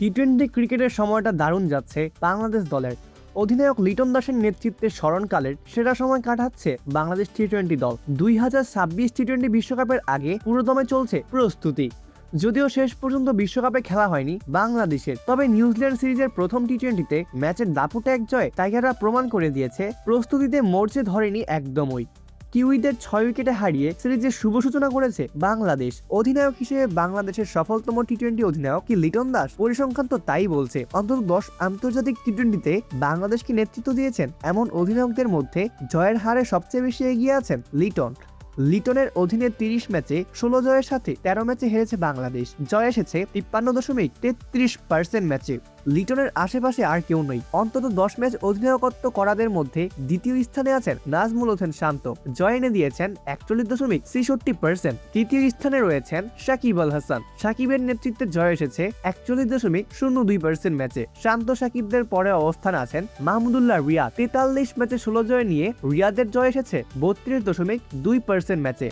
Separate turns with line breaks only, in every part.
টি-20 ক্রিকেটের সময়টা দারুণ যাচ্ছে বাংলাদেশ দলের। অধিনায়ক লিটন দাসের নেতৃত্বে স্মরণকালের সেরা সময় কাটাচ্ছে বাংলাদেশ টি-20 দল। 2026 টি-20 বিশ্বকাপের আগে পুরোদমে চলছে প্রস্তুতি। যদিও শেষ পর্যন্ত বিশ্বকাপে খেলা হয়নি বাংলাদেশের, তবে নিউজিল্যান্ড সিরিজের প্রথম টি-20তে ম্যাচের দাপুটে এক জয় টাইগাররা প্রমাণ করে দিয়েছে প্রস্তুতিতে মরচে ধরেনি একদমই। কিউইদের 6 উইকেটে হারিয়ে সিরিজের শুভ সূচনা করেছে বাংলাদেশ। অধিনায়ক হিসেবে বাংলাদেশের সফলতম টি-20 অধিনায়ক কি লিটন দাস? পরিসংখ্যান তো তাই বলছে। অন্তত 10 আন্তর্জাতিক টি-20তে বাংলাদেশকে নেতৃত্ব দিয়েছেন এমন অধিনায়কদের মধ্যে জয়ের হারে সবচেয়ে বেশি এগিয়ে আছেন লিটন। লিটনের অধীনে 30 ম্যাচে 16 জয়ের সাথে 13 ম্যাচে হেরেছে বাংলাদেশ। জয় এসেছে 53.33% ম্যাচে। লিটনের আশেপাশে আর কেউ নেই। অন্তত 10 ম্যাচ অধিনায়কত্ব করাদের মধ্যে দ্বিতীয় স্থানে আছেন নাজমুল হোসেন শান্ত, জয় এনে দিয়েছেন 41.63%। তৃতীয় স্থানে রয়েছেন সাকিব আল হাসান। সাকিবের নেতৃত্বে জয় এসেছে 41.02% ম্যাচে। শান্ত সাকিবদের পরে অবস্থান আছেন মাহমুদুল্লাহ রিয়াদ। 43 ম্যাচে 16 জয় নিয়ে রিয়াদের জয় এসেছে 32.2% ম্যাচে।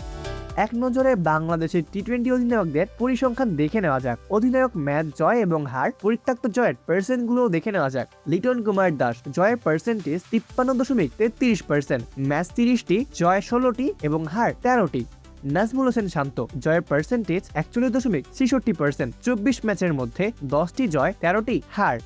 এক নজরে বাংলাদেশের টি-20 অধিনায়কদের পরিসংখ্যান দেখে নেওয়া যাক। অধিনায়ক ম্যাচ জয় এবং হার, পরিত্যক্ত জয়ের পার্সেন্টগুলো দেখে নেওয়া যাক। লিটন কুমার দাস জয়ের পার্সেন্টেজ 53.33%, ম্যাচ 30টি, জয় 16টি এবং হার 13টি। নাজমুল হোসেন শান্ত জয়ের পার্সেন্টেজ 41.66%, 24 ম্যাচের মধ্যে 10টি জয় 13টি হার।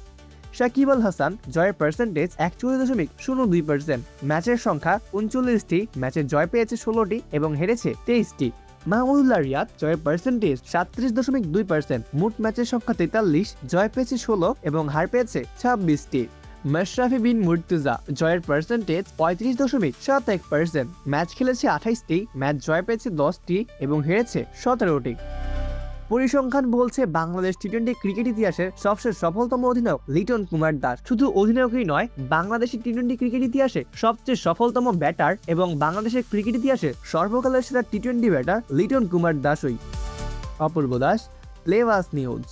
সাকিব আল হাসান জয়ের পার্সেন্টেজ 41.02%, ম্যাচের সংখ্যা 39টি, ম্যাচে জয় পেয়েছে 16টি এবং হেরেছে 23টি। মাহমুদুল্লাহ রিয়াদ জয়ের পার্সেন্টেজ 37.2%, মোট ম্যাচের সংখ্যা 43, জয় পেয়েছে 16 এবং হার পেয়েছে 26টি। মাশরাফি বিন মুর্তজা জয়ের পার্সেন্টেজ 35.71%, ম্যাচ খেলেছে 28টি, ম্যাচ জয় পেয়েছে 10টি এবং হেরেছে 17টি। পরিসংখ্যান বলছে বাংলাদেশ টি-20 ক্রিকেট ইতিহাসের সবচেয়ে সফলতম অধিনায়ক লিটন কুমার দাস। শুধু অধিনায়কই নয়, বাংলাদেশের টি-20 ক্রিকেট ইতিহাসে সবচেয়ে সফলতম ব্যাটার এবং বাংলাদেশের ক্রিকেট ইতিহাসে সর্বকালের সেরা টি-20 ব্যাটার লিটন কুমার দাসই। অপূর্ব দাস, প্লেবাস নিউজ।